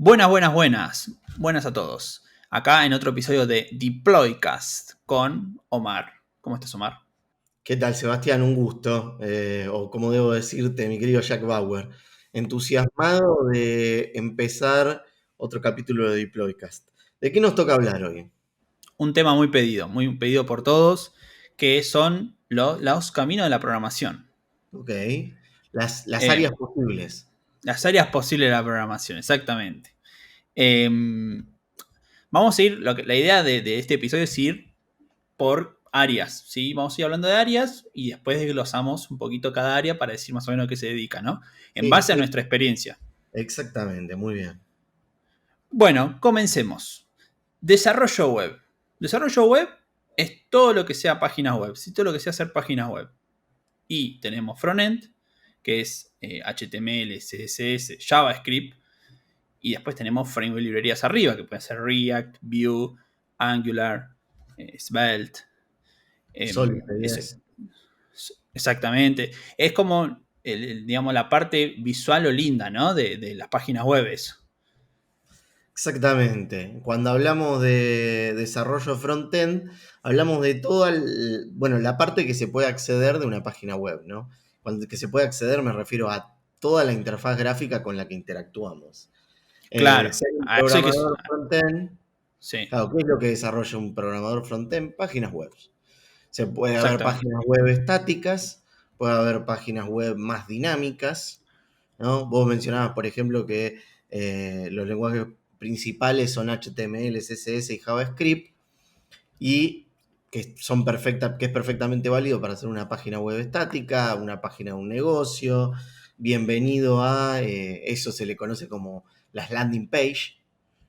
Buenas, buenas, buenas. Buenas a todos. Acá en otro episodio de Deploycast con Omar. ¿Cómo estás, Omar? ¿Qué tal, Sebastián? Un gusto, o como debo decirte, mi querido Jack Bauer, entusiasmado de empezar otro capítulo de Deploycast. ¿De qué nos toca hablar hoy? Un tema muy pedido por todos, que son los caminos de la programación. Ok, las Eh, áreas posibles. las áreas posibles de la programación, exactamente. Eh, Vamos a ir, la idea de este episodio es ir por áreas, ¿sí? Vamos a ir hablando de áreas y después desglosamos un poquito cada área para decir más o menos a qué se dedica, ¿no? En Sí, base a nuestra experiencia. exactamente, muy bien. Bueno, comencemos. Desarrollo web. Desarrollo web es todo lo que sea páginas web, ¿sí? Todo lo que sea hacer páginas web. Y tenemos frontend, que es HTML, CSS, JavaScript. Y después tenemos framework librerías arriba, que pueden ser React, Vue, Angular, Svelte. Eso, Solid.js. exactamente. Es como, digamos, la parte visual o linda, ¿no? De las páginas web. Eso. Exactamente. Cuando hablamos de desarrollo frontend, hablamos de toda, bueno, la parte que se puede acceder de una página web, ¿no? Cuando que se puede acceder me refiero a toda la interfaz gráfica con la que interactuamos. Claro, Ser un a eso hay que. programador frontend, Sí, claro, ¿qué es lo que desarrolla un programador frontend? Páginas web. Se puede haber exactamente. páginas web estáticas, puede haber páginas web más dinámicas, ¿no? Vos mencionabas, por ejemplo, que los lenguajes principales son HTML, CSS y JavaScript, y que es perfectamente válido para hacer una página web estática, una página de un negocio. Bienvenido a eso se le conoce como las landing page,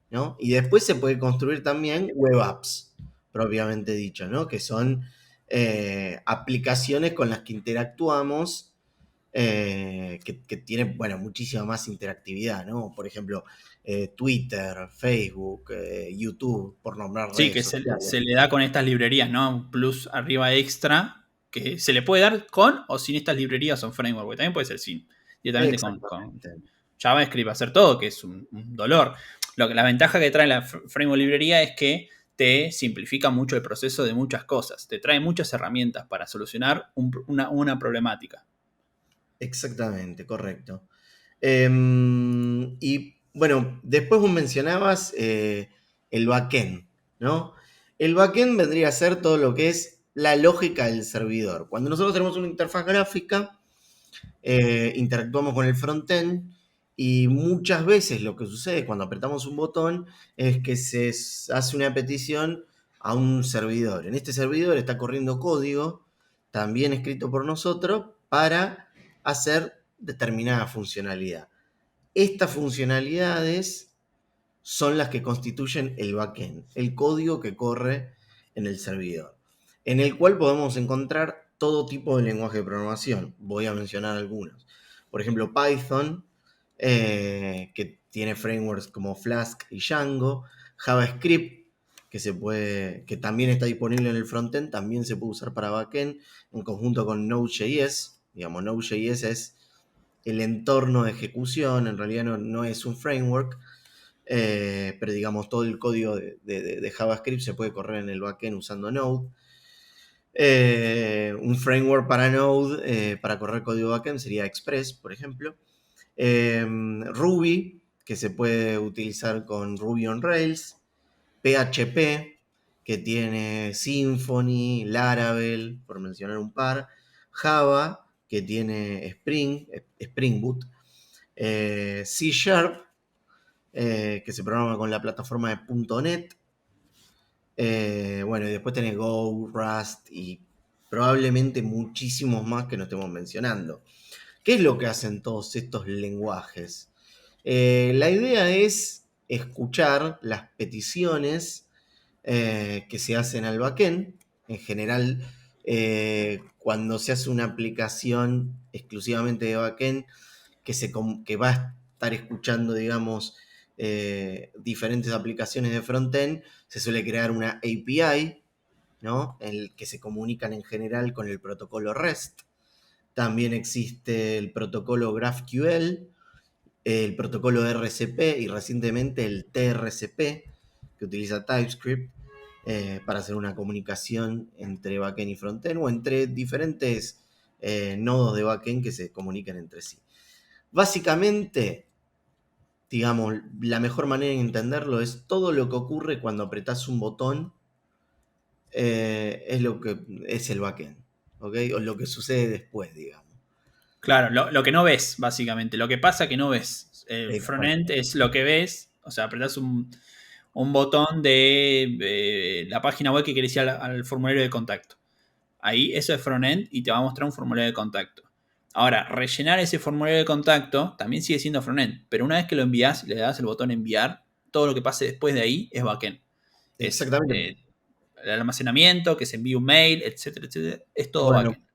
¿no? Y después se puede construir también web apps, propiamente dicho, ¿no? Que son aplicaciones con las que interactuamos, que tienen, bueno, muchísima más interactividad, ¿no? Por ejemplo, Twitter, Facebook, YouTube, por nombrar Sí, redes que sociales. se le da con estas librerías, ¿no? Un plus arriba extra, que se le puede dar con o sin estas librerías o framework, porque también puede ser sin, directamente con Exactamente. JavaScript hacer todo, que es un dolor. La ventaja que trae la framework librería es que te simplifica mucho el proceso de muchas cosas, te trae muchas herramientas para solucionar una problemática. Exactamente, correcto. Y bueno, después vos mencionabas el backend, ¿no? El backend vendría a ser todo lo que es la lógica del servidor. Cuando nosotros tenemos una interfaz gráfica, interactuamos con el frontend y muchas veces lo que sucede cuando apretamos un botón es que hace una petición a un servidor. En este servidor está corriendo código, también escrito por nosotros, para hacer determinada funcionalidad. Estas funcionalidades son las que constituyen el backend, el código que corre en el servidor, en el cual podemos encontrar todo tipo de lenguaje de programación. Voy a mencionar algunos. Por ejemplo, Python, que tiene frameworks como Flask y Django. JavaScript, que también está disponible en el frontend, también se puede usar para backend en conjunto con Node.js. Digamos, Node.js es el entorno de ejecución, en realidad no es un framework, pero digamos, todo el código de JavaScript se puede correr en el backend usando Node. Un framework para Node, para correr código backend, sería Express, por ejemplo. Ruby, que se puede utilizar con Ruby on Rails. PHP, que tiene Symfony, Laravel, por mencionar un par. Java, que tiene Spring Boot. C Sharp, que se programa con la plataforma de .NET. Bueno, y después tenés Go, Rust y probablemente muchísimos más que no estemos mencionando. ¿Qué es lo que hacen todos estos lenguajes? La idea es escuchar las peticiones que se hacen al backend. En general, cuando se hace una aplicación exclusivamente de backend, que va a estar escuchando, digamos, diferentes aplicaciones de frontend, se suele crear una API, ¿no? En el que se comunican en general con el protocolo REST. También existe el protocolo GraphQL, el protocolo RCP y recientemente el TRCP, que utiliza TypeScript para hacer una comunicación entre backend y frontend o entre diferentes nodos de backend que se comunican entre sí. Básicamente, digamos, la mejor manera de entenderlo es todo lo que ocurre cuando apretás un botón es lo que es el backend, ¿ok? O lo que sucede después, digamos. Claro, lo que no ves, básicamente. Lo que pasa que no ves. El Exacto. frontend es lo que ves. O sea, apretás un botón de la página web que querés ir al formulario de contacto. Ahí eso es frontend y te va a mostrar un formulario de contacto. Ahora, rellenar ese formulario de contacto también sigue siendo frontend, pero una vez que lo envías y le das el botón enviar, todo lo que pase después de ahí es backend. Es Exactamente. el almacenamiento, que se envíe un mail, etcétera, etcétera. Es todo Bueno, backend.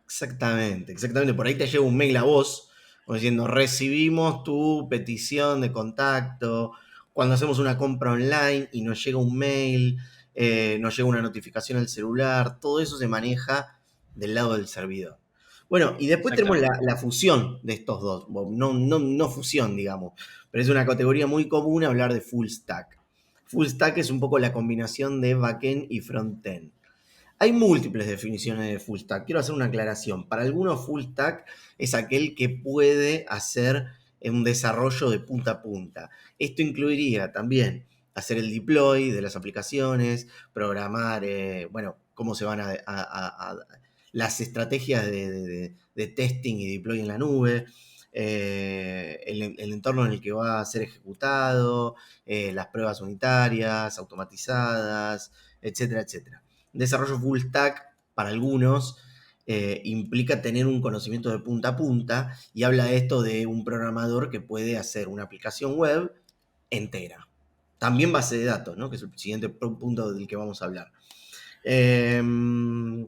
exactamente, exactamente. Por ahí te llega un mail a vos diciendo, recibimos tu petición de contacto. Cuando hacemos una compra online y nos llega un mail, nos llega una notificación al celular, todo eso se maneja del lado del servidor. Bueno, y después tenemos Exactamente. la fusión de estos dos. No fusión, digamos, pero es una categoría muy común hablar de full stack. Full stack es un poco la combinación de backend y frontend. Hay múltiples definiciones de full stack. Quiero hacer una aclaración. Para algunos, full stack es aquel que puede hacer un desarrollo de punta a punta. Esto incluiría también hacer el deploy de las aplicaciones, programar, bueno, cómo se van las estrategias de testing y deploy en la nube, el entorno en el que va a ser ejecutado, las pruebas unitarias, automatizadas, etcétera, etcétera. Desarrollo full stack, para algunos, implica tener un conocimiento de punta a punta y habla de esto de un programador que puede hacer una aplicación web entera. También base de datos, ¿no? Que es el siguiente punto del que vamos a hablar. Eh,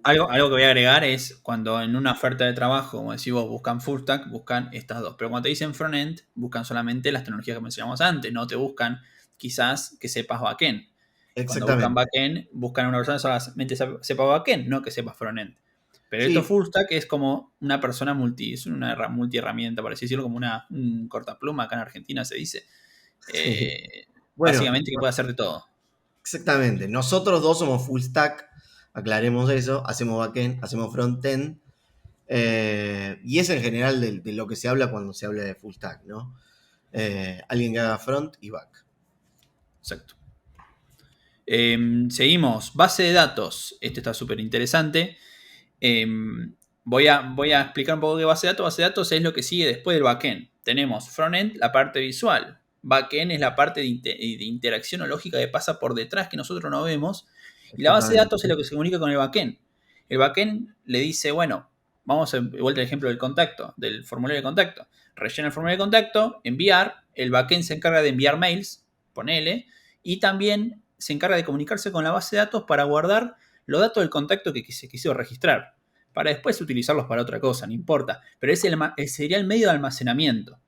Algo que voy a agregar es cuando en una oferta de trabajo, como decís vos, buscan full stack, buscan estas dos. Pero cuando te dicen frontend, buscan solamente las tecnologías que mencionamos antes. No te buscan quizás que sepas backend. Cuando buscan exactamente. backend, buscan a una persona que solamente sepa backend, no que sepa frontend. Pero esto Sí, full stack es como una persona es una multiherramienta, por así decirlo, como un cortapluma acá en Argentina se dice. sí. Bueno, Básicamente que puede hacer de todo. exactamente. Nosotros dos somos full stack, aclaremos eso. Hacemos backend, hacemos frontend. Y es en general de lo que se habla cuando se habla de full stack, ¿no? Alguien que haga front y back. Exacto. Seguimos. Base de datos. Este está súper interesante. Voy a explicar un poco qué base de datos. Base de datos es lo que sigue después del backend. Tenemos frontend, la parte visual. Backend es la parte de interacción o lógica que pasa por detrás que nosotros no vemos. Y la base de Exactamente. datos es lo que se comunica con el backend. El backend le dice, bueno, vamos a vuelta al ejemplo del contacto, del formulario de contacto. Rellena el formulario de contacto, enviar. El backend se encarga de enviar mails, ponele. Y también se encarga de comunicarse con la base de datos para guardar los datos del contacto que se quiso registrar, para después utilizarlos para otra cosa, no importa. Pero sería el medio de almacenamiento.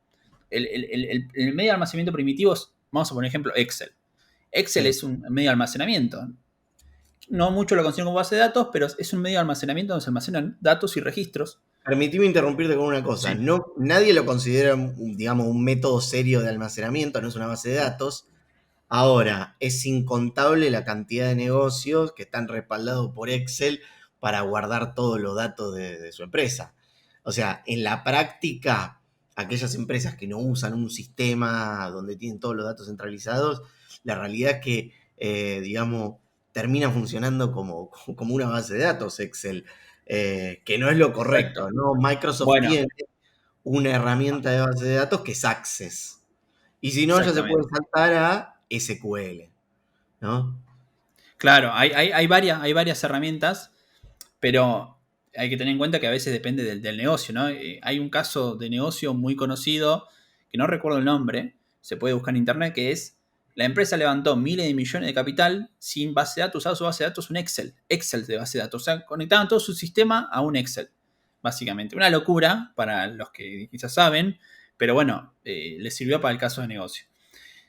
El medio de almacenamiento primitivo es, vamos a poner ejemplo, Excel. Excel Sí. es un medio de almacenamiento. No mucho lo considero como base de datos, pero es un medio de almacenamiento donde se almacenan datos y registros. Permitime interrumpirte con una cosa. Sí, No, nadie lo considera, digamos, un método serio de almacenamiento, no es una base de datos. Ahora, es incontable la cantidad de negocios que están respaldados por Excel para guardar todos los datos de su empresa. O sea, en la práctica, aquellas empresas que no usan un sistema donde tienen todos los datos centralizados, la realidad es que, digamos, termina funcionando como una base de datos Excel, que no es lo correcto, exacto. ¿no? Microsoft Bueno, tiene una herramienta de base de datos que es Access. Y si no, ya se puede exactamente. saltar a SQL, ¿no? Claro, hay varias herramientas, pero hay que tener en cuenta que a veces depende del negocio, ¿no? Hay un caso de negocio muy conocido, que no recuerdo el nombre, se puede buscar en internet, que es, la empresa levantó miles de millones de capital sin base de datos, usaba su base de datos un Excel, Excel de base de datos, o sea, conectaban todo su sistema a un Excel, básicamente. Una locura para los que quizás saben, pero bueno, les sirvió para el caso de negocio.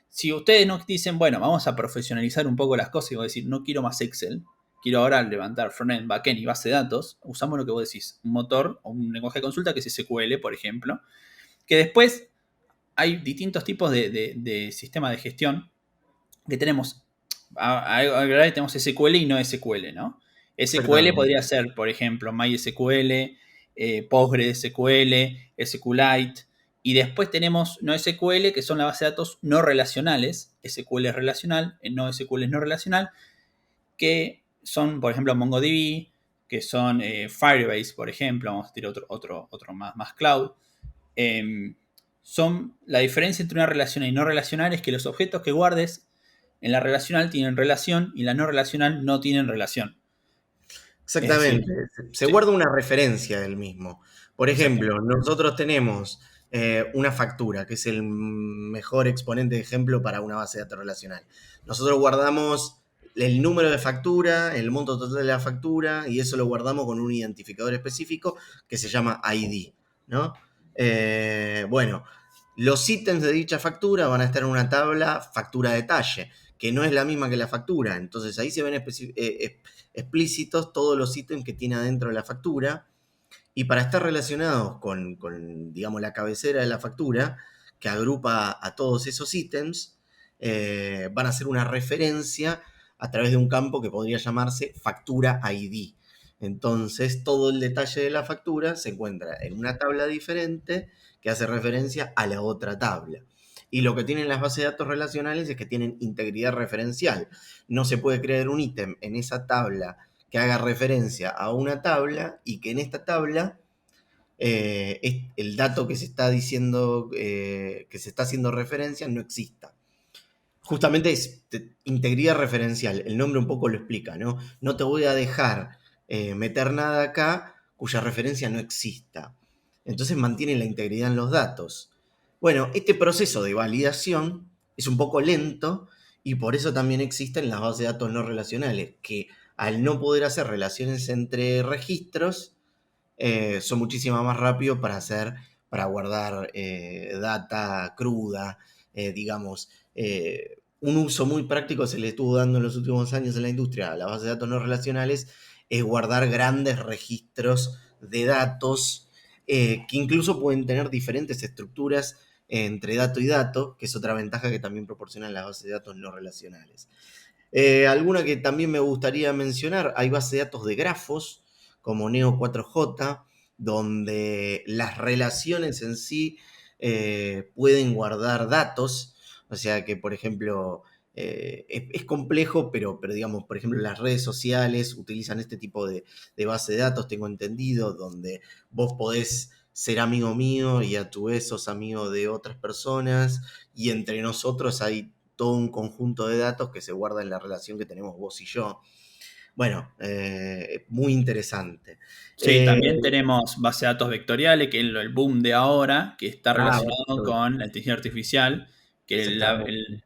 Si ustedes nos dicen, bueno, vamos a profesionalizar un poco las cosas y voy a decir, no quiero más Excel, quiero ahora levantar frontend, backend y base de datos, usamos lo que vos decís, un motor o un lenguaje de consulta que es SQL, por ejemplo, que después hay distintos tipos de sistema de gestión que tenemos. Ahora tenemos SQL y no SQL, ¿no? SQL Exactamente. podría ser, por ejemplo, MySQL, PostgreSQL, SQLite. Y después tenemos NoSQL, que son las bases de datos no relacionales. SQL es relacional, NoSQL es no relacional, que son, por ejemplo, MongoDB, que son Firebase, por ejemplo. Vamos a tirar otro más cloud. Eh, la diferencia entre una relacional y no relacional es que los objetos que guardes en la relacional tienen relación y la no relacional no tienen relación. Es decir, Exactamente. Se sí, guarda una referencia del mismo. Por ejemplo, exactamente. nosotros tenemos una factura, que es el mejor exponente de ejemplo para una base de datos relacional. Nosotros guardamos el número de factura, el monto total de la factura, y eso lo guardamos con un identificador específico que se llama ID, ¿no? Bueno, los ítems de dicha factura van a estar en una tabla factura detalle, que no es la misma que la factura. Entonces ahí se ven explícitos todos los ítems que tiene adentro de la factura, y para estar relacionados con, digamos, la cabecera de la factura, que agrupa a todos esos ítems, van a hacer una referencia a través de un campo que podría llamarse factura ID. Entonces, todo el detalle de la factura se encuentra en una tabla diferente que hace referencia a la otra tabla. Y lo que tienen las bases de datos relacionales es que tienen integridad referencial. No se puede crear un ítem en esa tabla que haga referencia a una tabla y que en esta tabla el dato que se está diciendo, que se está haciendo referencia, no exista. Justamente es integridad referencial, el nombre un poco lo explica, ¿no? No te voy a dejar meter nada acá cuya referencia no exista. Entonces mantiene la integridad en los datos. Bueno, este proceso de validación es un poco lento y por eso también existen las bases de datos no relacionales, que al no poder hacer relaciones entre registros, son muchísimo más rápidos para guardar data cruda, digamos. Un uso muy práctico se le estuvo dando en los últimos años en la industria a las bases de datos no relacionales, es guardar grandes registros de datos que incluso pueden tener diferentes estructuras entre dato y dato, que es otra ventaja que también proporcionan las bases de datos no relacionales. Alguna que también me gustaría mencionar, hay bases de datos de grafos, como Neo4j, donde las relaciones en sí pueden guardar datos, o sea que, por ejemplo, es complejo, pero, digamos, por ejemplo, las redes sociales utilizan este tipo de base de datos, tengo entendido, donde vos podés ser amigo mío y a tu vez sos amigo de otras personas, y entre nosotros hay todo un conjunto de datos que se guarda en la relación que tenemos vos y yo. Bueno, muy interesante. Sí, Eh, también tenemos base de datos vectoriales, que es el boom de ahora, que está relacionado bueno, con la inteligencia artificial, que exactamente.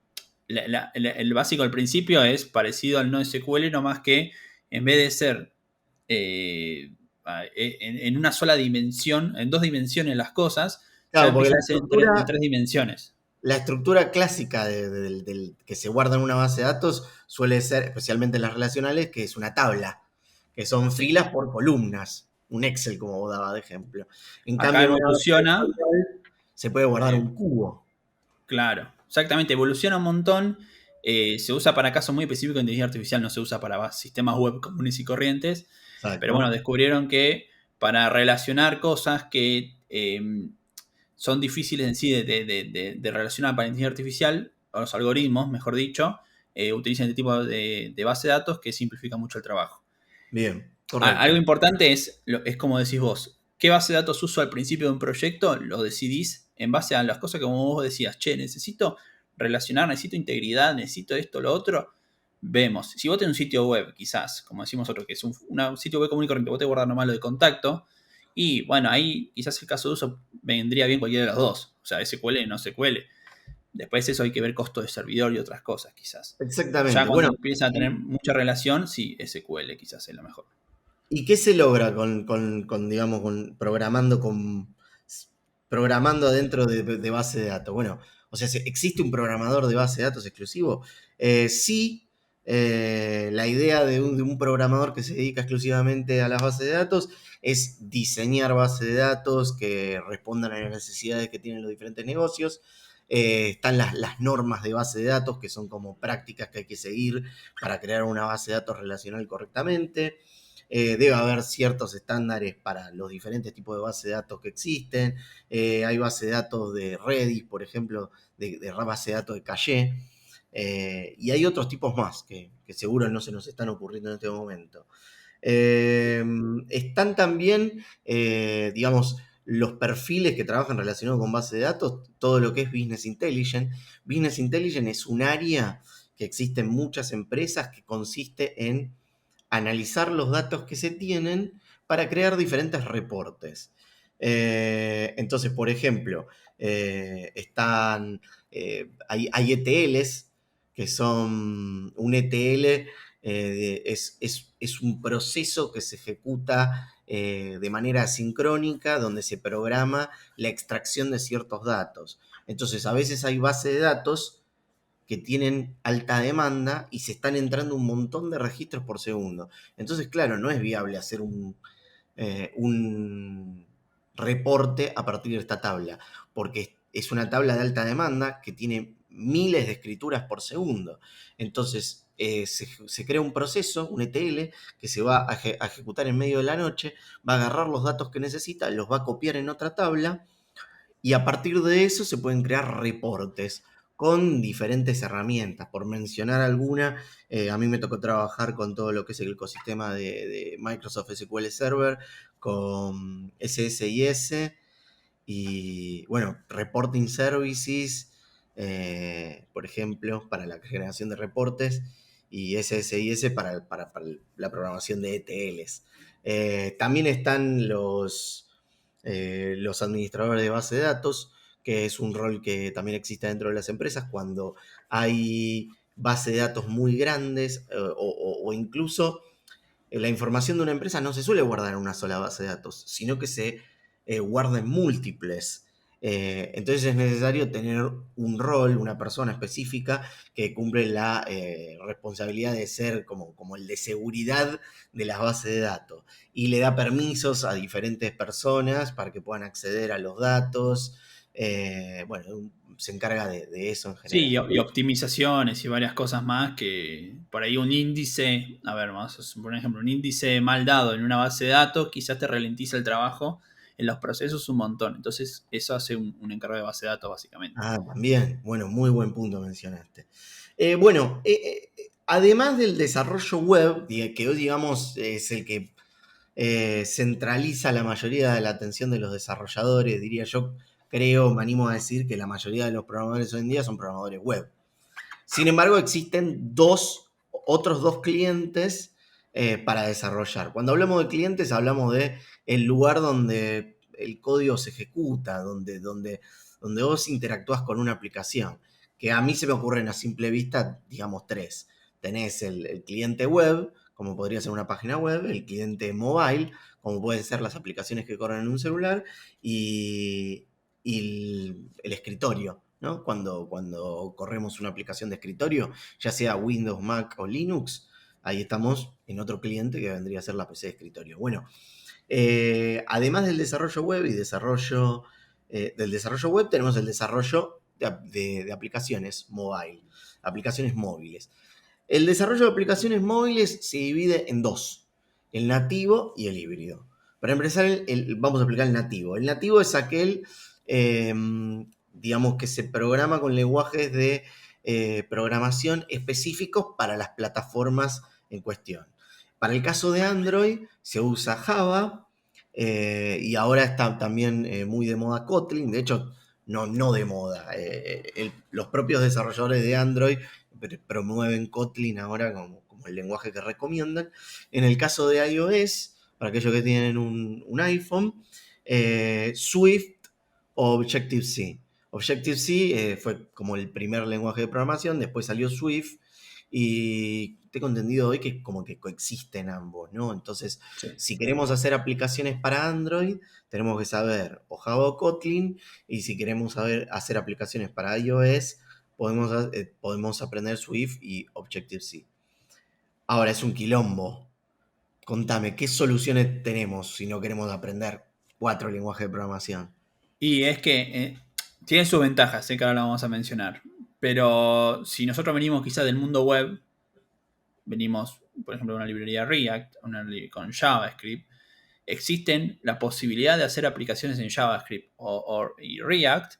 el básico al principio es parecido al NoSQL, no más que en vez de ser eh, en una sola dimensión, en dos dimensiones las cosas, ya Claro, porque empiezan a ser en tres dimensiones. la estructura clásica que se guarda en una base de datos suele ser, especialmente en las relacionales, que es una tabla, que son Sí. filas por columnas, un Excel como vos daba de ejemplo. En Acá cambio, en una base evoluciona, vectorial se puede guardar eh, un cubo. claro, exactamente, evoluciona un montón. Se usa para casos muy específicos de inteligencia artificial, no se usa para sistemas web comunes y corrientes. Pero bueno, Exacto. descubrieron que para relacionar cosas que son difíciles en sí de relacionar para inteligencia artificial, o los algoritmos, mejor dicho, utilizan este tipo de base de datos que simplifica mucho el trabajo. Bien, Algo correcto. importante es como decís vos, ¿qué base de datos uso al principio de un proyecto? Lo decidís en base a las cosas que como vos decías, che, necesito relacionar, necesito integridad, necesito esto, lo otro. Vemos, si vos tenés un sitio web, quizás, como decimos nosotros, que es un sitio web común y corriente, vos te guardás nomás lo de contacto, y bueno, ahí quizás el caso de uso vendría bien cualquiera de los dos, o sea, SQL, no SQL. Después eso hay que ver costo de servidor y otras cosas, quizás. Ya Exactamente. cuando Bueno, empieza a tener mucha relación, sí, SQL quizás es lo mejor. ¿y qué se logra digamos, programando dentro de base de datos? Bueno, o sea, ¿existe un programador de base de datos exclusivo? Sí, la idea de un programador que se dedica exclusivamente a las bases de datos es diseñar bases de datos que respondan a las necesidades que tienen los diferentes negocios. Están las normas de base de datos, que son como prácticas que hay que seguir para crear una base de datos relacional correctamente. Debe haber ciertos estándares para los diferentes tipos de base de datos que existen. Hay base de datos de Redis, por ejemplo, de base de datos de Caché. Y hay otros tipos más que seguro no se nos están ocurriendo en este momento. Están también, digamos, los perfiles que trabajan relacionados con base de datos, todo lo que es Business Intelligence. Business Intelligence es un área que existe en muchas empresas que consiste en analizar los datos que se tienen para crear diferentes reportes. Entonces, por ejemplo, hay ETLs, que son un ETL, es un proceso que se ejecuta de manera sincrónica, donde se programa la extracción de ciertos datos. Entonces, a veces hay base de datos que tienen alta demanda y se están entrando un montón de registros por segundo. Entonces, claro, no es viable hacer un reporte a partir de esta tabla, porque es una tabla de alta demanda que tiene miles de escrituras por segundo. Entonces, se crea un proceso, un ETL, que se va a ejecutar en medio de la noche, va a agarrar los datos que necesita, los va a copiar en otra tabla y a partir de eso se pueden crear reportes con diferentes herramientas. Por mencionar alguna, a mí me tocó trabajar con todo lo que es el ecosistema de Microsoft SQL Server, con SSIS y, bueno, Reporting Services, por ejemplo, para la generación de reportes, y SSIS para la programación de ETLs. También están los administradores de base de datos, que es un rol que también existe dentro de las empresas cuando hay base de datos muy grandes o incluso la información de una empresa no se suele guardar en una sola base de datos, sino que se guarda en múltiples. Entonces es necesario tener un rol, una persona específica que cumple la responsabilidad de ser como el de seguridad de las bases de datos y le da permisos a diferentes personas para que puedan acceder a los datos. Bueno, se encarga de eso en Sí, general. y optimizaciones y varias cosas más que por ahí un índice, a ver, vamos a suponer un ejemplo, un índice mal dado en una base de datos quizás te ralentiza el trabajo en los procesos un montón. Entonces, eso hace un encargo de base de datos básicamente. Ah, también. Bueno, muy buen punto mencionaste. Bueno, además del desarrollo web, que hoy digamos es el que centraliza la mayoría de la atención de los desarrolladores, diría yo, creo, me animo a decir que la mayoría de los programadores hoy en día son programadores web. Sin embargo, existen otros dos clientes para desarrollar. Cuando hablamos de clientes, hablamos de el lugar donde el código se ejecuta, donde vos interactúas con una aplicación. Que a mí se me ocurren a simple vista, digamos, tres. Tenés el cliente web, como podría ser una página web, el cliente mobile, como pueden ser las aplicaciones que corren en un celular, y el escritorio, ¿no? Cuando corremos una aplicación de escritorio, ya sea Windows, Mac o Linux, ahí estamos en otro cliente que vendría a ser la PC de escritorio. Bueno, además del desarrollo web y del desarrollo web, tenemos el desarrollo de aplicaciones mobile, aplicaciones móviles. El desarrollo de aplicaciones móviles se divide en dos, el nativo y el híbrido. Para empezar, vamos a explicar el nativo. El nativo es aquel, eh, digamos, que se programa con lenguajes de programación específicos para las plataformas en cuestión. Para el caso de Android se usa Java y ahora está también muy de moda Kotlin. De hecho, no de moda. Los propios desarrolladores de Android promueven Kotlin ahora como el lenguaje que recomiendan. En el caso de iOS, para aquellos que tienen un iPhone, Swift o Objective-C. Objective-C fue como el primer lenguaje de programación, después salió Swift y tengo entendido hoy que como que coexisten ambos, ¿no? Entonces, Sí. si queremos hacer aplicaciones para Android, tenemos que saber o Java o Kotlin, y si queremos saber hacer aplicaciones para iOS, podemos aprender Swift y Objective-C. Ahora es un quilombo. Contame, ¿qué soluciones tenemos si no queremos aprender cuatro lenguajes de programación? Y es que Tiene sus ventajas, sé que ahora la vamos a mencionar. Pero si nosotros venimos quizás del mundo web, venimos, por ejemplo, de una librería React, con JavaScript, existen la posibilidad de hacer aplicaciones en JavaScript y React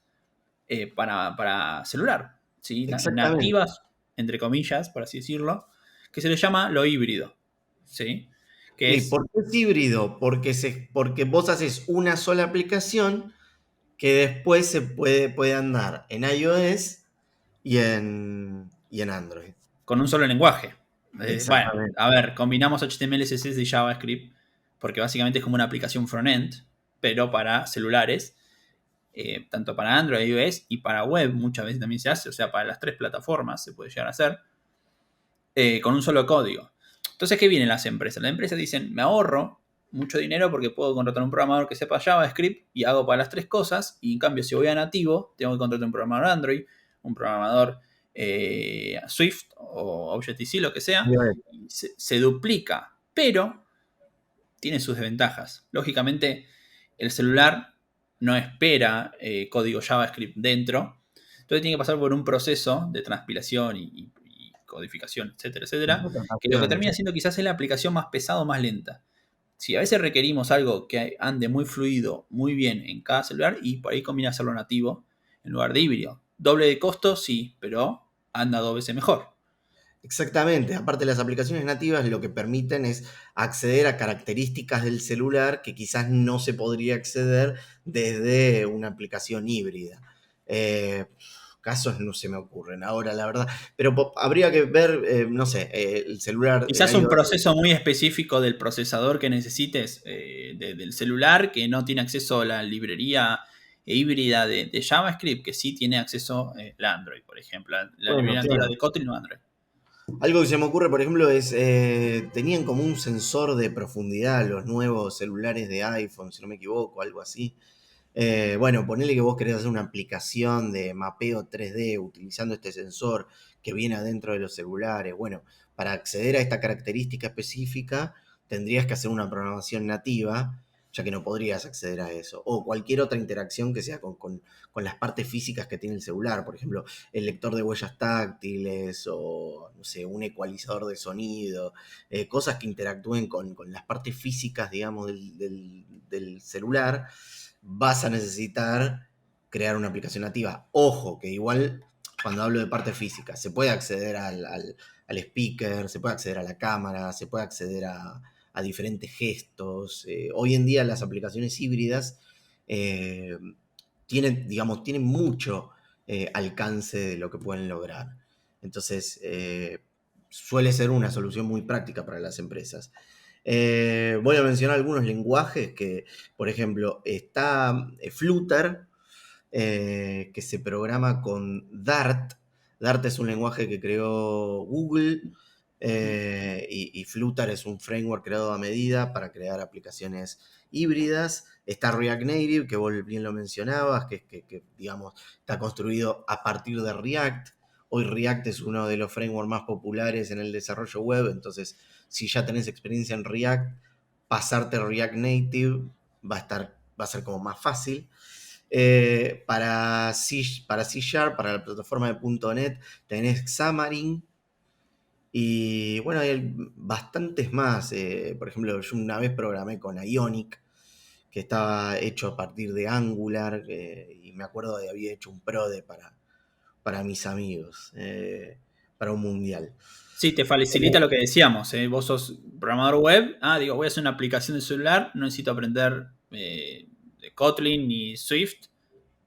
para celular, ¿sí? Exactamente. Nativas, entre comillas, por así decirlo, que se le llama lo híbrido, ¿sí? Que ¿Y es por qué es híbrido? Porque vos haces una sola aplicación que después puede andar en iOS y en Android. con un solo lenguaje. Bueno, Exactamente. a ver, combinamos HTML, CSS y JavaScript, porque básicamente es como una aplicación front-end, pero para celulares, tanto para Android, iOS y para web muchas veces también se hace, o sea, para las tres plataformas se puede llegar a hacer, con un solo código. Entonces, ¿qué vienen las empresas? Las empresas dicen, me ahorro mucho dinero porque puedo contratar un programador que sepa JavaScript y hago para las tres cosas, y en cambio si voy a nativo, tengo que contratar un programador Android, un programador Swift o Objective-C, lo que sea, y se duplica, pero tiene sus desventajas. Lógicamente, el celular no espera código JavaScript dentro, entonces tiene que pasar por un proceso de transpilación y codificación, etcétera, etcétera, que lo que termina siendo quizás es la aplicación más pesada o más lenta. Si a veces requerimos algo que ande muy fluido, muy bien en cada celular, y por ahí conviene hacerlo nativo en lugar de híbrido. Doble de costo, sí, pero anda 2 veces mejor. Exactamente. Aparte, las aplicaciones nativas lo que permiten es acceder a características del celular que quizás no se podría acceder desde una aplicación híbrida. Eh, Casos no se me ocurren ahora, la verdad. Pero habría que ver, no sé, el celular, el Quizás un iOS. proceso muy específico del procesador que necesites del celular, que no tiene acceso a la librería híbrida de JavaScript, que sí tiene acceso la Android, por ejemplo, la Bueno, librería nativa claro. de Kotlin o Android. Algo que se me ocurre, por ejemplo, es, tenían como un sensor de profundidad los nuevos celulares de iPhone, si no me equivoco, algo así. Bueno, ponele que vos querés hacer una aplicación de mapeo 3D utilizando este sensor que viene adentro de los celulares. Bueno, para acceder a esta característica específica tendrías que hacer una programación nativa, ya que no podrías acceder a eso. O cualquier otra interacción que sea con las partes físicas que tiene el celular. Por ejemplo, el lector de huellas táctiles o, no sé, un ecualizador de sonido. Cosas que interactúen con las partes físicas, digamos, del celular, vas a necesitar crear una aplicación nativa. Ojo, que igual cuando hablo de parte física, se puede acceder al speaker, se puede acceder a la cámara, se puede acceder a diferentes gestos. Hoy en día las aplicaciones híbridas eh, tienen mucho alcance de lo que pueden lograr. Entonces, suele ser una solución muy práctica para las empresas. Voy a mencionar algunos lenguajes que, por ejemplo, está Flutter, que se programa con Dart. Dart es un lenguaje que creó Google, y Flutter es un framework creado a medida para crear aplicaciones híbridas. Está React Native, que vos bien lo mencionabas, digamos, está construido a partir de React. Hoy React es uno de los frameworks más populares en el desarrollo web, entonces si ya tenés experiencia en React, pasarte React Native va a ser como más fácil. Para C Sharp, para la plataforma de .NET, tenés Xamarin. Y bueno, hay bastantes más. Por ejemplo, yo una vez programé con Ionic, que estaba hecho a partir de Angular, y me acuerdo de había hecho un prode para mis amigos, para un mundial. Sí, te facilita lo que decíamos. Vos sos programador web. Digo, voy a hacer una aplicación de celular. No necesito aprender de Kotlin ni Swift.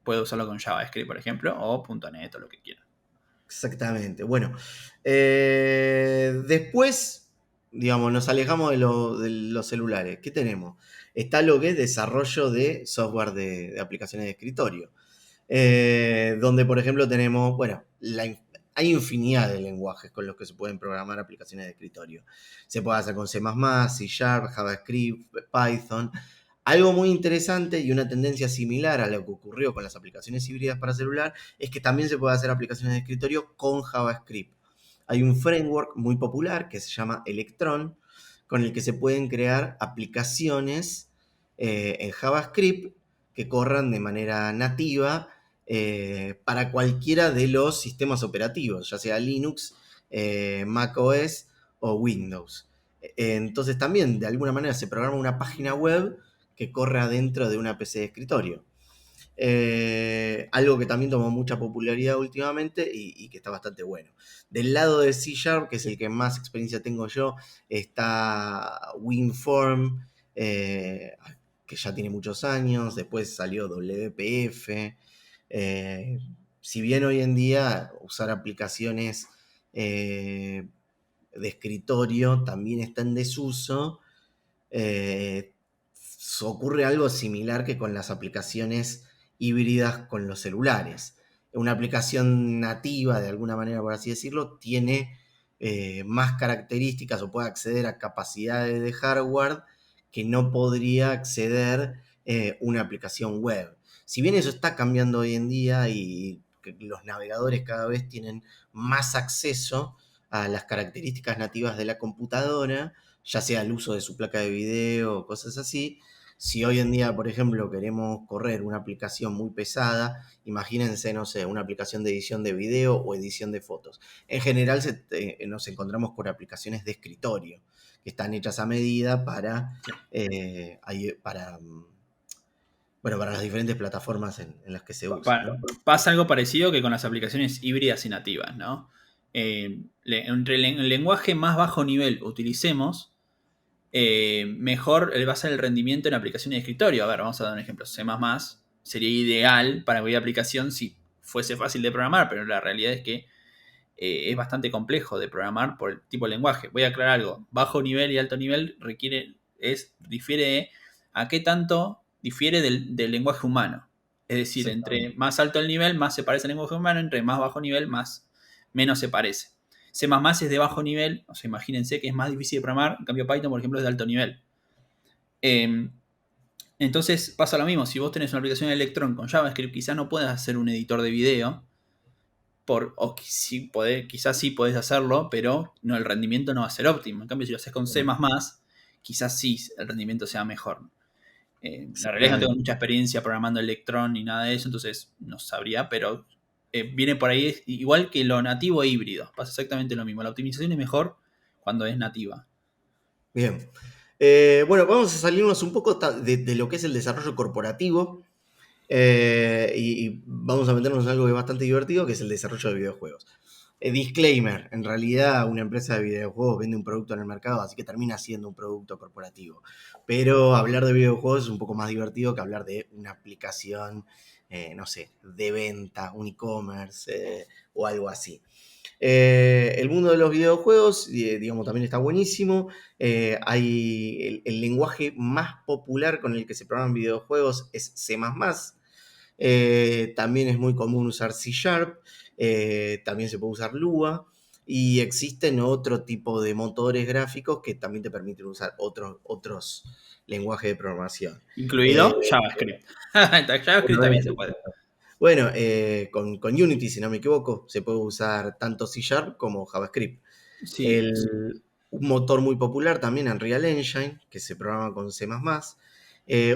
Puedo usarlo con JavaScript, por ejemplo, o .NET o lo que quiera. Exactamente. Bueno, después, digamos, nos alejamos de los celulares. ¿Qué tenemos? Está lo que es desarrollo de software de aplicaciones de escritorio. Donde, por ejemplo, tenemos, bueno, hay infinidad de lenguajes con los que se pueden programar aplicaciones de escritorio. Se puede hacer con C++, C Sharp, JavaScript, Python. Algo muy interesante y una tendencia similar a lo que ocurrió con las aplicaciones híbridas para celular es que también se puede hacer aplicaciones de escritorio con JavaScript. Hay un framework muy popular que se llama Electron, con el que se pueden crear aplicaciones en JavaScript que corran de manera nativa para cualquiera de los sistemas operativos, ya sea Linux, Mac OS o Windows. Entonces también de alguna manera se programa una página web que corre adentro de una PC de escritorio. Algo que también tomó mucha popularidad últimamente y que está bastante bueno. Del lado de C Sharp, que es el que más experiencia tengo yo, está WinForm, que ya tiene muchos años. Después salió WPF. Eh, si bien hoy en día usar aplicaciones de escritorio también está en desuso, eh, ocurre algo similar que con las aplicaciones híbridas con los celulares. Una aplicación nativa, de alguna manera, por así decirlo, tiene más características o puede acceder a capacidades de hardware que no podría acceder una aplicación web. Si bien eso está cambiando hoy en día y que los navegadores cada vez tienen más acceso a las características nativas de la computadora, ya sea el uso de su placa de video o cosas así. Si hoy en día, por ejemplo, queremos correr una aplicación muy pesada, imagínense, no sé, una aplicación de edición de video o edición de fotos. En general nos encontramos con aplicaciones de escritorio, que están hechas a medida para las diferentes plataformas en las que se usan, ¿no? Pasa algo parecido que con las aplicaciones híbridas y nativas, ¿no? Entre el lenguaje más bajo nivel utilicemos, mejor va a ser el rendimiento en aplicaciones de escritorio. A ver, vamos a dar un ejemplo. C++ sería ideal para cualquier aplicación si fuese fácil de programar, pero la realidad es que es bastante complejo de programar por el tipo de lenguaje. Voy a aclarar algo. Bajo nivel y alto nivel difiere a qué tanto difiere del lenguaje humano. Es decir, entre más alto el nivel, más se parece al lenguaje humano, entre más bajo nivel, menos se parece. C++ es de bajo nivel, o sea, imagínense que es más difícil de programar, en cambio Python, por ejemplo, es de alto nivel. Entonces pasa lo mismo, si vos tenés una aplicación de Electron con JavaScript, quizás no puedas hacer un editor de video, quizás sí podés hacerlo, pero no, el rendimiento no va a ser óptimo. En cambio, si lo haces con C++, quizás sí el rendimiento sea mejor. La realidad es que no tengo mucha experiencia programando Electron ni nada de eso, entonces no sabría, pero viene por ahí igual que lo nativo e híbrido. Pasa exactamente lo mismo. La optimización es mejor cuando es nativa. Bien. Bueno, vamos a salirnos un poco de lo que es el desarrollo corporativo y vamos a meternos en algo que es bastante divertido, que es el desarrollo de videojuegos. Disclaimer, en realidad una empresa de videojuegos vende un producto en el mercado, así que termina siendo un producto corporativo. Pero hablar de videojuegos es un poco más divertido que hablar de una aplicación, no sé, de venta, un e-commerce o algo así. El mundo de los videojuegos, digamos, también está buenísimo. Hay el lenguaje más popular con el que se programan videojuegos es C++. También es muy común usar C Sharp. También se puede usar Lua. Y existen otro tipo de motores gráficos que también te permiten usar otros lenguajes de programación. Incluido JavaScript. JavaScript también se puede. Bueno, con Unity, si no me equivoco, se puede usar tanto C Sharp como JavaScript. Sí. Un motor muy popular también, Unreal Engine, que se programa con C++.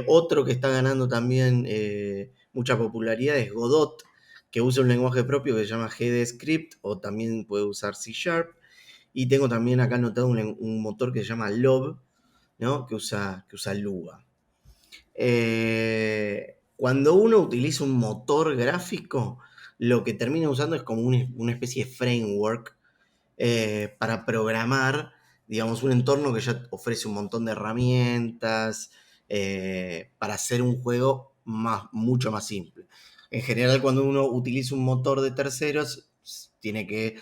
Otro que está ganando también mucha popularidad es Godot, que usa un lenguaje propio que se llama GDScript, o también puede usar C Sharp. Y tengo también acá anotado un motor que se llama Lob, ¿no? que usa Lua. Cuando uno utiliza un motor gráfico, lo que termina usando es como una especie de framework para programar, digamos, un entorno que ya ofrece un montón de herramientas para hacer un juego mucho más simple. En general, cuando uno utiliza un motor de terceros, tiene que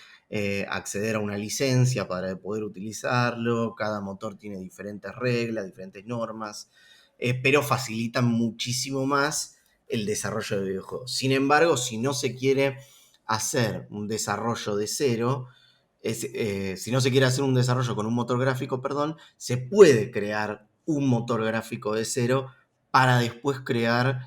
acceder a una licencia para poder utilizarlo. Cada motor tiene diferentes reglas, diferentes normas, pero facilitan muchísimo más el desarrollo de videojuegos. Sin embargo, si no se quiere hacer un desarrollo de cero, si no se quiere hacer un desarrollo con un motor gráfico, perdón, se puede crear un motor gráfico de cero para después crear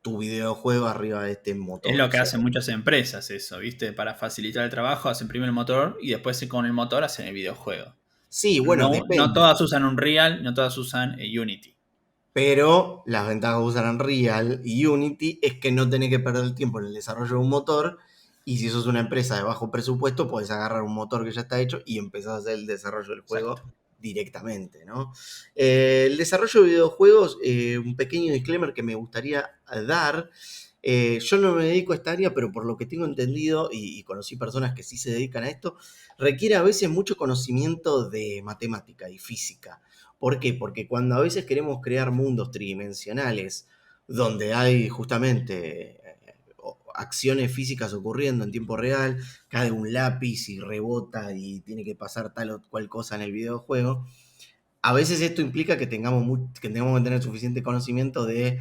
tu videojuego arriba de este motor. Es lo que O sea, hacen muchas empresas eso, ¿viste? Para facilitar el trabajo hacen primero el motor y después con el motor hacen el videojuego. sí, bueno, No depende. todas usan Unreal, no todas usan Unity. Pero las ventajas de usar Unreal y Unity es que no tenés que perder el tiempo en el desarrollo de un motor. Y si sos una empresa de bajo presupuesto, podés agarrar un motor que ya está hecho y empezar a hacer el desarrollo del juego Exacto. directamente, ¿no? El desarrollo de videojuegos, un pequeño disclaimer que me gustaría dar. Yo no me dedico a esta área, pero por lo que tengo entendido y conocí personas que sí se dedican a esto, requiere a veces mucho conocimiento de matemática y física. ¿Por qué? Porque cuando a veces queremos crear mundos tridimensionales donde hay justamente acciones físicas ocurriendo en tiempo real, cae un lápiz y rebota y tiene que pasar tal o cual cosa en el videojuego, a veces esto implica que que tengamos que tener suficiente conocimiento de,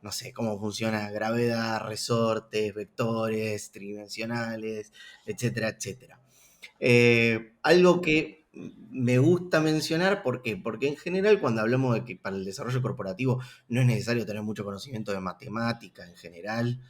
no sé, cómo funciona gravedad, resortes, vectores tridimensionales, etcétera, etcétera. Algo que me gusta mencionar, ¿por qué? Porque en general cuando hablamos de que para el desarrollo corporativo no es necesario tener mucho conocimiento de matemática en general,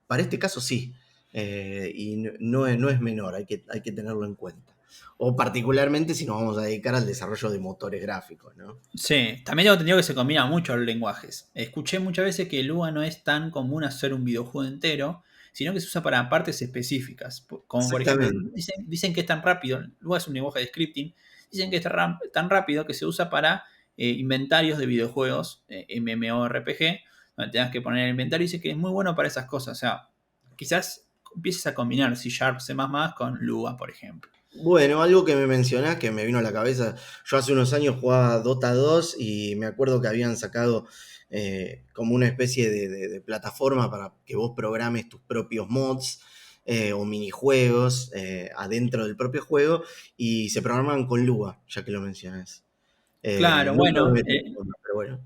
para este caso sí, y no es menor, hay que tenerlo en cuenta. O particularmente si nos vamos a dedicar al desarrollo de motores gráficos, ¿no? Sí, también tengo entendido que se combinan mucho los lenguajes. Escuché muchas veces que Lua no es tan común hacer un videojuego entero, sino que se usa para partes específicas. Como por ejemplo, Exactamente. dicen que es tan rápido, Lua es un lenguaje de scripting, dicen que es tan rápido que se usa para inventarios de videojuegos, MMORPG, donde tengas que poner el inventario y dice que es muy bueno para esas cosas. O sea, quizás empieces a combinar C Sharp, C++ con Lua, por ejemplo. Bueno, algo que me mencionás que me vino a la cabeza, yo hace unos años jugaba Dota 2 y me acuerdo que habían sacado como una especie de plataforma para que vos programes tus propios mods o minijuegos adentro del propio juego y se programaban con Lua, ya que lo mencionás. Claro, Nunca me bueno, metí en Dota, pero bueno.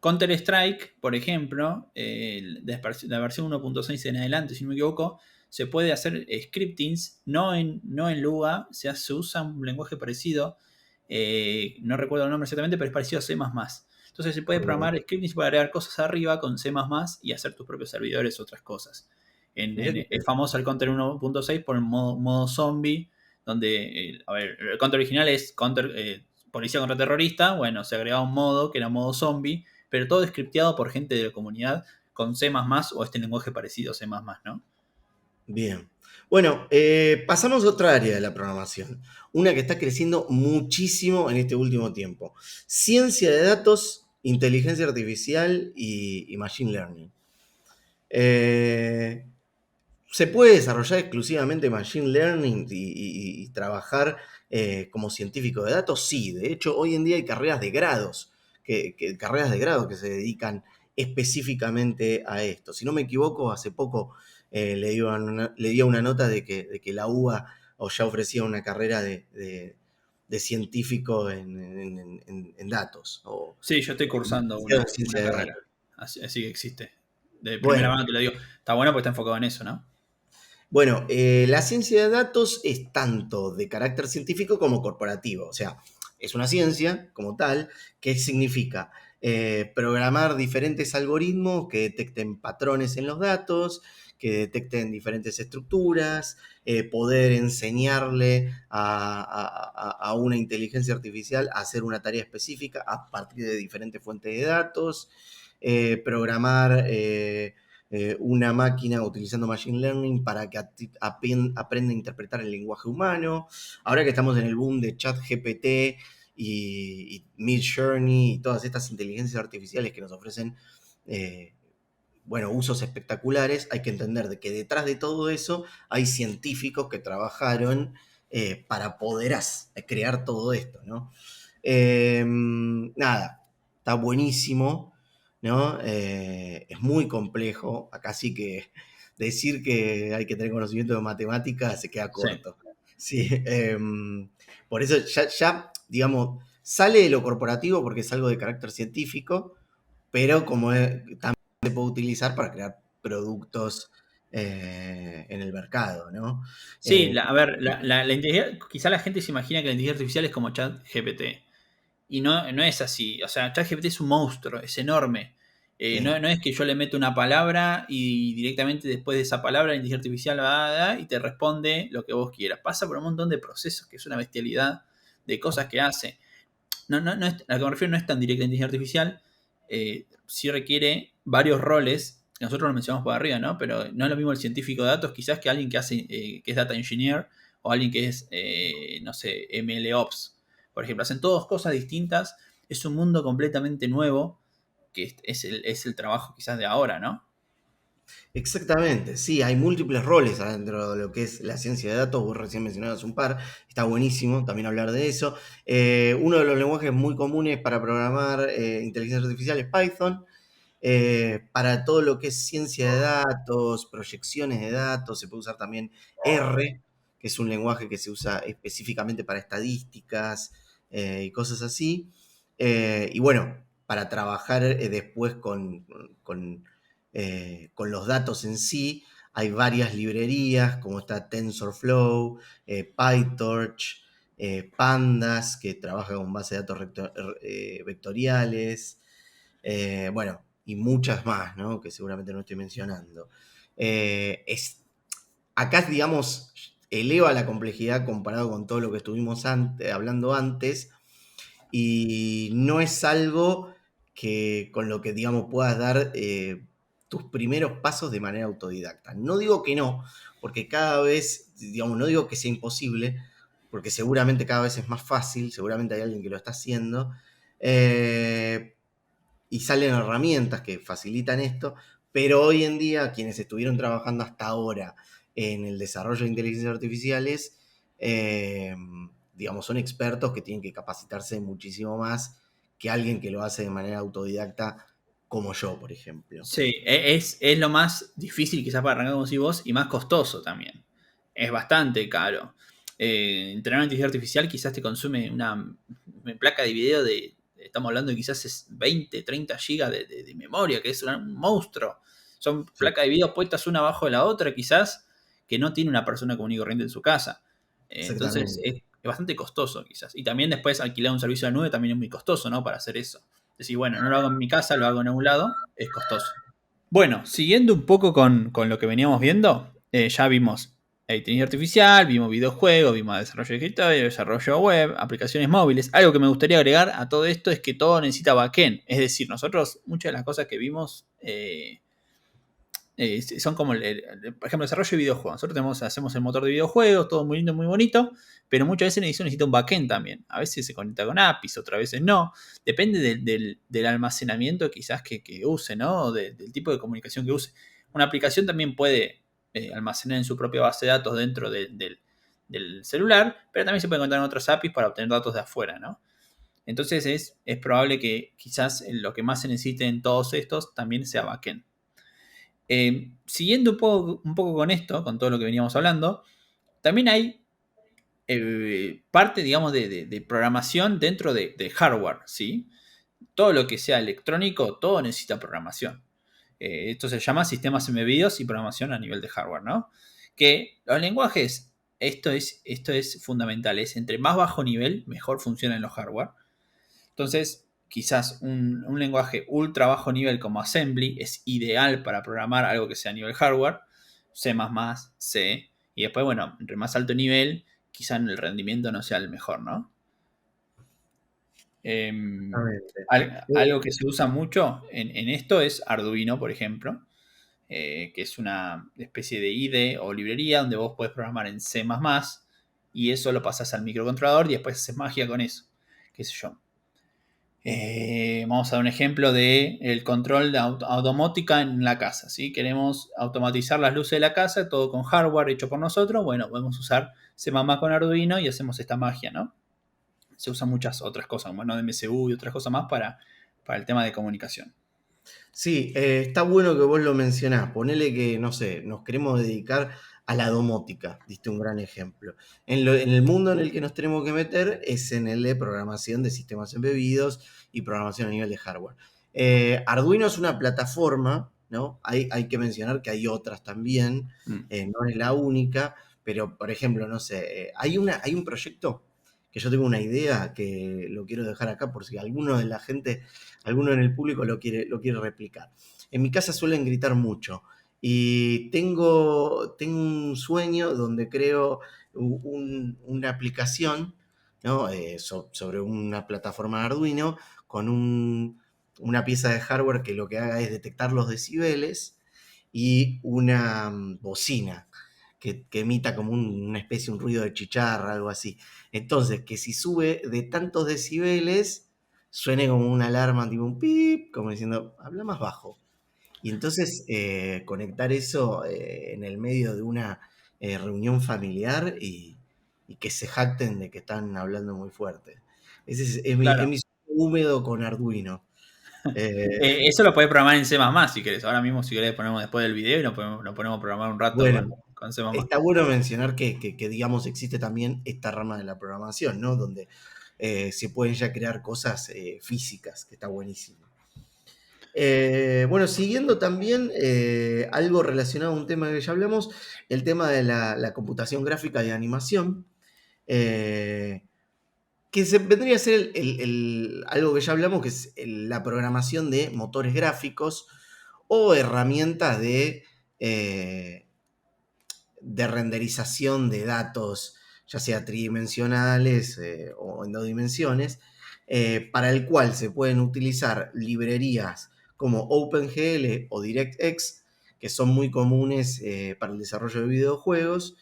Counter-Strike, por ejemplo, la versión 1.6 en adelante, si no me equivoco, se puede hacer scriptings, no en Lua, se usa un lenguaje parecido, no recuerdo el nombre exactamente, pero es parecido a C++. Entonces se puede programar scriptings para agregar cosas arriba con C++ y hacer tus propios servidores, otras cosas. Mirá qué Es interesante. famoso el Counter 1.6 por el modo zombie, donde, a ver, el Counter original es policía contra terrorista, bueno, se agregaba un modo que era modo zombie, pero todo scripteado por gente de la comunidad con C++ o este lenguaje parecido a C++, ¿no? Bien. Bueno, pasamos a otra área de la programación, una que está creciendo muchísimo en este último tiempo. Ciencia de datos, inteligencia artificial y machine learning. Eh, ¿Se puede desarrollar exclusivamente machine learning y trabajar como científico de datos? Sí, de hecho, hoy en día hay carreras de grados, carreras de grado que se dedican específicamente a esto. Si no me equivoco, hace poco leía una nota de que la UBA o ya ofrecía una carrera de científico en datos o Sí, yo estoy cursando licenciado en una ciencia de carrera, datos. así que existe. De primera Bueno, mano te lo digo. Está bueno porque está enfocado en eso, ¿no? Bueno, la ciencia de datos es tanto de carácter científico como corporativo. O sea, es una ciencia como tal, que significa programar diferentes algoritmos que detecten patrones en los datos, que detecten diferentes estructuras, poder enseñarle a una inteligencia artificial a hacer una tarea específica a partir de diferentes fuentes de datos, programar una máquina utilizando Machine Learning para que aprenda a interpretar el lenguaje humano. Ahora que estamos en el boom de ChatGPT y Midjourney y todas estas inteligencias artificiales que nos ofrecen, eh, bueno, usos espectaculares, hay que entender de que detrás de todo eso hay científicos que trabajaron para poder crear todo esto, ¿no? Nada, está buenísimo, ¿no? Es muy complejo. Acá sí que decir que hay que tener conocimiento de matemáticas se queda Sí. corto. Sí, por eso digamos, sale de lo corporativo porque es algo de carácter científico, pero también se puede utilizar para crear productos en el mercado, ¿no? Sí, Eh, a ver, quizá la gente se imagina que la inteligencia artificial es como ChatGPT. Y no es así. O sea, ChatGPT es un monstruo, es enorme. sí. No es que yo le meto una palabra y directamente después de esa palabra la inteligencia artificial va y te responde lo que vos quieras. Pasa por un montón de procesos, que es una bestialidad de cosas que hace. a lo que me refiero no es tan directa la inteligencia artificial, sí requiere varios roles, que nosotros lo mencionamos por arriba, ¿no? Pero no es lo mismo el científico de datos quizás que alguien que hace, que es data engineer, o alguien que es, no sé, MLOps, por ejemplo. Hacen todas cosas distintas, es un mundo completamente nuevo, que es el trabajo quizás de ahora, ¿no? Exactamente, sí, hay múltiples roles adentro de lo que es la ciencia de datos, vos recién mencionabas un par, está buenísimo también hablar de eso. Uno de los lenguajes muy comunes para programar inteligencia artificial es Python. Para todo lo que es ciencia de datos, proyecciones de datos, se puede usar también R, que es un lenguaje que se usa específicamente para estadísticas y cosas así. Y bueno, para trabajar después con los datos en sí, hay varias librerías, como está TensorFlow, PyTorch, Pandas, que trabaja con base de datos vectoriales. Bueno, y muchas más, ¿no? Que seguramente no estoy mencionando. Acá, digamos, eleva la complejidad comparado con todo lo que estuvimos hablando antes, y no es algo que con lo que, digamos, puedas dar tus primeros pasos de manera autodidacta. No digo que no, porque cada vez, digamos, no digo que sea imposible, porque seguramente cada vez es más fácil, seguramente hay alguien que lo está haciendo, eh, y salen herramientas que facilitan esto, pero hoy en día quienes estuvieron trabajando hasta ahora en el desarrollo de inteligencias artificiales, eh, digamos, son expertos que tienen que capacitarse muchísimo más que alguien que lo hace de manera autodidacta como yo, por ejemplo. Sí, es lo más difícil quizás para arrancar como si vos y más costoso también. Es bastante caro. Entrenar una inteligencia artificial quizás te consume una placa de video estamos hablando de quizás es 20, 30 gigas de memoria, que es un monstruo. Son Sí, placas de video puestas una abajo de la otra quizás, que no tiene una persona común y corriente en su casa. Entonces exactamente. es bastante costoso quizás. Y también después alquilar un servicio de nube también es muy costoso, ¿no? Para hacer eso. Decir, bueno, no lo hago en mi casa, lo hago en algún lado, es costoso. Bueno, siguiendo un poco con lo que veníamos viendo, ya vimos inteligencia artificial, vimos videojuegos, vimos desarrollo de escritorio, desarrollo web, aplicaciones móviles. Algo que me gustaría agregar a todo esto es que todo necesita backend. Es decir, nosotros muchas de las cosas que vimos son como, por ejemplo, desarrollo de videojuegos. Nosotros hacemos el motor de videojuegos, todo muy lindo, muy bonito, pero muchas veces necesita un backend también. A veces se conecta con APIs, otras veces no. Depende del almacenamiento quizás que use, ¿no? Del tipo de comunicación que use. Una aplicación también puede almacenar en su propia base de datos dentro del celular, pero también se puede encontrar en otras APIs para obtener datos de afuera, ¿no? Entonces es probable que quizás lo que más se necesite en todos estos también sea backend. Siguiendo un poco con esto, con todo lo que veníamos hablando, también hay parte, digamos, de programación dentro de hardware, ¿sí? Todo lo que sea electrónico, todo necesita programación. Esto se llama sistemas embebidos y programación a nivel de hardware, ¿no? Que los lenguajes, esto es fundamental, es entre más bajo nivel, mejor funcionan los hardware. Entonces, quizás un lenguaje ultra bajo nivel como Assembly es ideal para programar algo que sea a nivel hardware, C++, C, y después, bueno, entre más alto nivel, quizás el rendimiento no sea el mejor, ¿no? Exactamente. Algo que se usa mucho en esto es Arduino, por ejemplo, que es una especie de IDE o librería donde vos podés programar en C++ y eso lo pasas al microcontrolador y después haces magia con eso, qué sé yo. Vamos a dar un ejemplo de el control de automótica en la casa. ¿Sí? Queremos automatizar las luces de la casa, todo con hardware hecho por nosotros. Bueno, podemos usar C++ con Arduino y hacemos esta magia, ¿no? Se usan muchas otras cosas, como ¿no? MSU y otras cosas más para el tema de comunicación. Sí, está bueno que vos lo mencionás. Ponele que, no sé, nos queremos dedicar a la domótica, diste un gran ejemplo. En el mundo en el que nos tenemos que meter es en el de programación de sistemas embebidos y programación a nivel de hardware. Arduino es una plataforma, ¿no? Hay que mencionar que hay otras también, Mm. no es la única, pero por ejemplo, no sé, hay un proyecto que yo tengo una idea que lo quiero dejar acá por si alguno de la gente, alguno en el público lo quiere replicar. En mi casa suelen gritar mucho y tengo un sueño donde creo una aplicación, ¿no? Sobre una plataforma de Arduino con una pieza de hardware que lo que haga es detectar los decibeles y una bocina que emita como una especie, un ruido de chicharra, algo así. Entonces, que si sube de tantos decibeles, suene como una alarma, tipo un pip, como diciendo, habla más bajo. Y entonces conectar eso en el medio de una reunión familiar y que se jacten de que están hablando muy fuerte. Ese es Claro. mi sueño húmedo con Arduino. Eh, Eso lo podés programar en C++ si querés. Ahora mismo, si querés, ponemos después del video y nos ponemos a programar un rato bueno, con C++. está bueno mencionar que, digamos, existe también esta rama de la programación, ¿no? Donde se pueden ya crear cosas físicas, que está buenísimo. Bueno, siguiendo también algo relacionado a un tema que ya hablamos, el tema de la computación gráfica y animación, eh, que vendría a ser algo que ya hablamos, que es la programación de motores gráficos o herramientas eh, de renderización de datos, ya sea tridimensionales o en dos dimensiones, para el cual se pueden utilizar librerías como OpenGL o DirectX, que son muy comunes para el desarrollo de videojuegos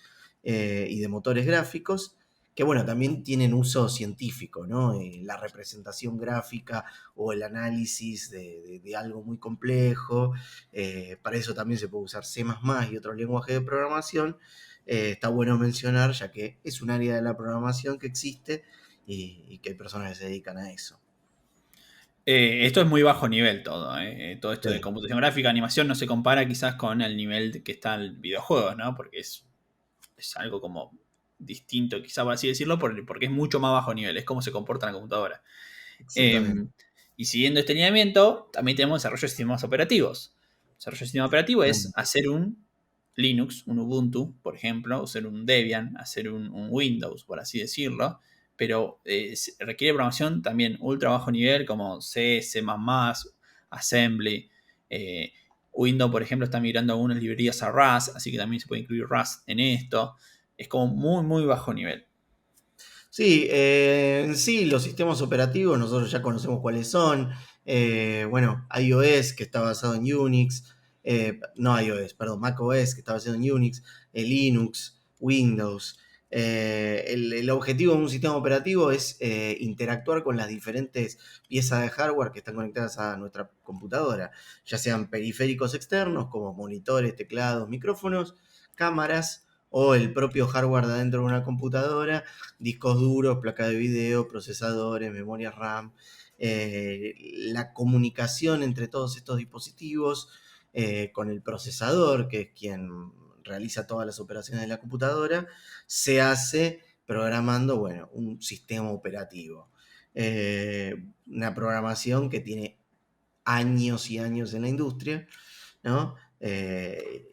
y de motores gráficos, que bueno, también tienen uso científico, ¿no? La representación gráfica o el análisis de algo muy complejo. Para eso también se puede usar C++ y otros lenguajes de programación. Está bueno mencionar, ya que es un área de la programación que existe y que hay personas que se dedican a eso. Esto es muy bajo nivel todo, ¿eh? Todo esto de Sí, computación gráfica, animación, no se compara quizás con el nivel que está el videojuego, ¿no? Porque es algo como distinto, quizás por así decirlo, porque es mucho más bajo nivel, es cómo se comporta la computadora. exactamente. Eh, y siguiendo este lineamiento, también tenemos desarrollo de sistemas operativos. Desarrollo de sistema operativo es hacer un Linux, un Ubuntu, por ejemplo, hacer un Debian, hacer un Windows, por así decirlo, pero requiere programación también ultra bajo nivel como C, C++, Assembly. eh, Windows, por ejemplo, está migrando algunas librerías a Rust, así que también se puede incluir Rust en esto. Es como muy, muy bajo nivel. Sí, en sí, los sistemas operativos nosotros ya conocemos cuáles son. Bueno, iOS, que está basado en Unix. No iOS, perdón, macOS, que está basado en Unix. Linux, Windows. El objetivo de un sistema operativo es interactuar con las diferentes piezas de hardware que están conectadas a nuestra computadora, ya sean periféricos externos como monitores, teclados, micrófonos, cámaras o el propio hardware de adentro de una computadora, discos duros, placa de video, procesadores, memoria RAM, la comunicación entre todos estos dispositivos con el procesador, que es quien realiza todas las operaciones de la computadora, se hace programando, bueno, un sistema operativo. Una programación que tiene años y años en la industria, ¿no?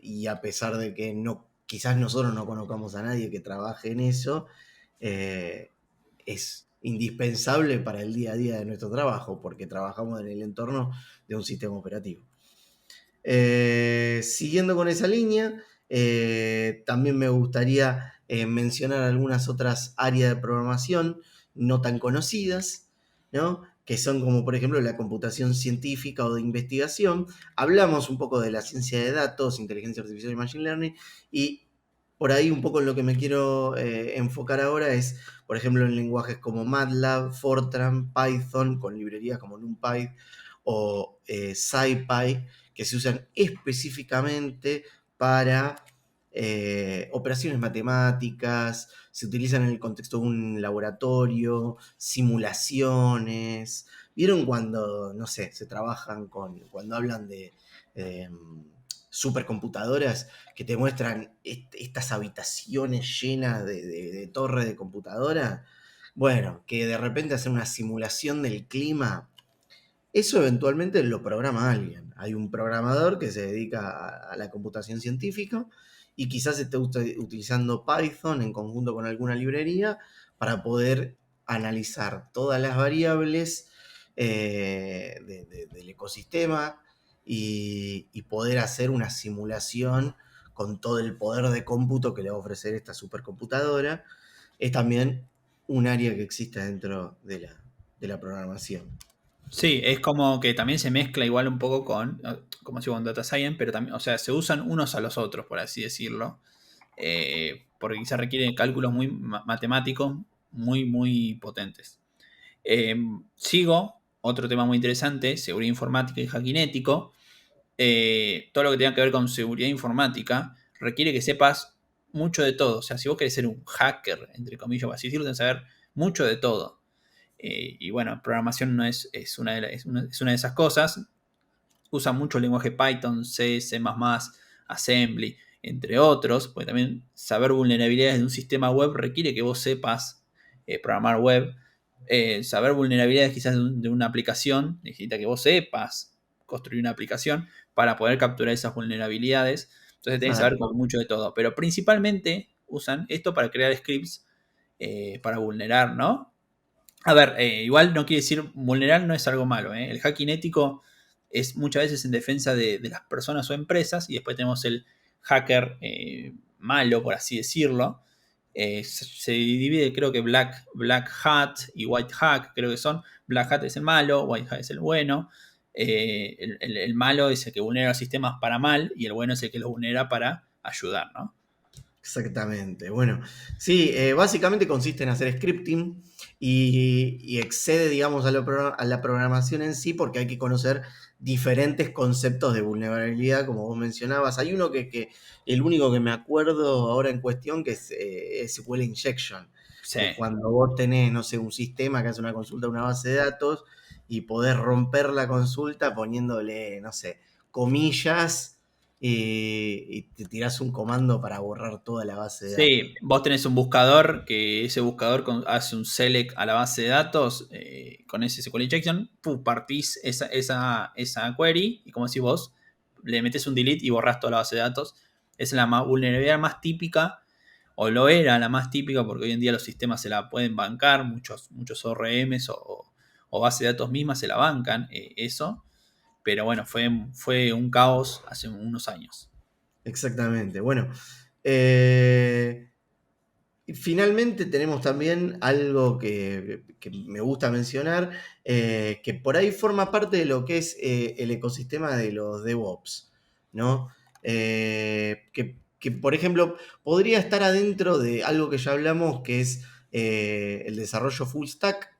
Y a pesar de que quizás nosotros no conozcamos a nadie que trabaje en eso, eh, es indispensable para el día a día de nuestro trabajo, porque trabajamos en el entorno de un sistema operativo. Siguiendo con esa línea, también me gustaría mencionar algunas otras áreas de programación no tan conocidas, ¿no? Que son como por ejemplo la computación científica o de investigación. Hablamos un poco de la ciencia de datos, inteligencia artificial y machine learning, y por ahí un poco en lo que me quiero enfocar ahora es, por ejemplo, en lenguajes como MATLAB, Fortran, Python, con librerías como NumPy o SciPy, que se usan específicamente para operaciones matemáticas, se utilizan en el contexto de un laboratorio, simulaciones. ¿Vieron cuando, no sé, se trabajan cuando hablan de supercomputadoras que te muestran estas habitaciones llenas de torres de computadora? Bueno, que de repente hacen una simulación del clima, eso eventualmente lo programa alguien. Hay un programador que se dedica a la computación científica y quizás esté utilizando Python en conjunto con alguna librería para poder analizar todas las variables del ecosistema y poder hacer una simulación con todo el poder de cómputo que le va a ofrecer esta supercomputadora. Es también un área que exista dentro de la programación. Sí, es como que también se mezcla igual un poco con, como digo, con Data Science, pero también, o sea, se usan unos a los otros, por así decirlo, porque quizá requiere cálculos muy matemáticos, muy potentes. Sigo, otro tema muy interesante, seguridad informática y hacking ético. Todo lo que tenga que ver con seguridad informática requiere que sepas mucho de todo. O sea, si vos querés ser un hacker, entre comillas, o así decirlo, tenés que saber mucho de todo. Y bueno, programación no es una de esas cosas. Usa mucho el lenguaje Python, C, C++, Assembly, entre otros, porque también saber vulnerabilidades de un sistema web requiere que vos sepas programar web. Saber vulnerabilidades quizás de una aplicación necesita que vos sepas construir una aplicación para poder capturar esas vulnerabilidades. Entonces tenés que saber Claro. con mucho de todo. Pero principalmente usan esto para crear scripts para vulnerar, ¿no? A ver, igual no quiere decir vulnerar no es algo malo. El hacking ético es muchas veces en defensa de las personas o empresas y después tenemos el hacker malo, por así decirlo. Se divide, creo que Black Hat y White Hat, creo que son. Black Hat es el malo, White Hat es el bueno. El malo es el que vulnera los sistemas para mal y el bueno es el que los vulnera para ayudar, ¿no? Exactamente. Bueno, sí, básicamente consiste en hacer scripting y excede, digamos, a la programación en sí porque hay que conocer diferentes conceptos de vulnerabilidad, como vos mencionabas. Hay uno el único que me acuerdo ahora en cuestión, que es SQL Injection, Sí. que es cuando vos tenés, no sé, un sistema que hace una consulta a una base de datos y podés romper la consulta poniéndole, no sé, comillas y te tirás un comando para borrar toda la base de datos. Sí, vos tenés un buscador que ese buscador hace un select a la base de datos con ese SQL injection, partís esa query y como decís vos, le metes un delete y borrás toda la base de datos. Esa es la vulnerabilidad más típica, o lo era la más típica porque hoy en día los sistemas se la pueden bancar, muchos ORMs o bases de datos mismas se la bancan, eso. Pero bueno, fue un caos hace unos años. Exactamente. Bueno, eh, y finalmente tenemos también algo que me gusta mencionar, que por ahí forma parte de lo que es el ecosistema de los DevOps, ¿no? Que, por ejemplo, podría estar adentro de algo que ya hablamos, que es el desarrollo full stack,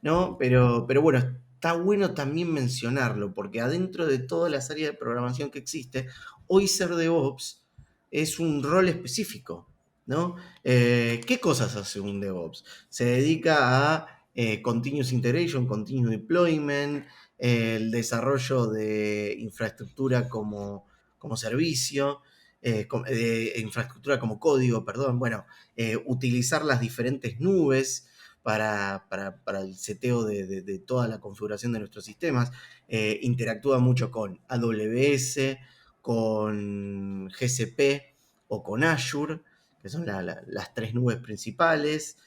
¿no? Pero bueno, está bueno también mencionarlo, porque adentro de todas las áreas de programación que existe, hoy ser DevOps es un rol específico, ¿no? ¿Qué cosas hace un DevOps? Se dedica a Continuous Integration, Continuous Deployment, el desarrollo de infraestructura como servicio, infraestructura como código, perdón, bueno, utilizar las diferentes nubes, para el seteo de toda la configuración de nuestros sistemas. Interactúa mucho con AWS, con GCP o con Azure, que son las tres nubes principales.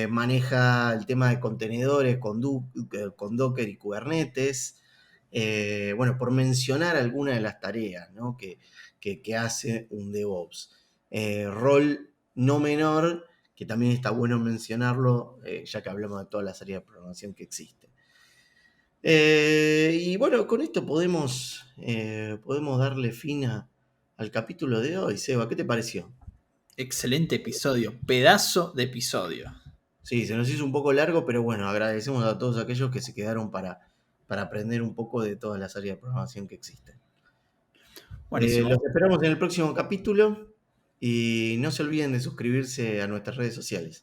Maneja el tema de contenedores con Docker y Kubernetes. Bueno, por mencionar algunas de las tareas, ¿no? que hace un DevOps. Rol no menor, que también está bueno mencionarlo, ya que hablamos de todas las áreas de programación que existen. Y bueno, con esto podemos darle fin al capítulo de hoy. Seba, ¿qué te pareció? Excelente episodio, pedazo de episodio. Sí, se nos hizo un poco largo, pero bueno, agradecemos a todos aquellos que se quedaron para aprender un poco de todas las áreas de programación que existen. Buenísimo. Los esperamos en el próximo capítulo y no se olviden de suscribirse a nuestras redes sociales.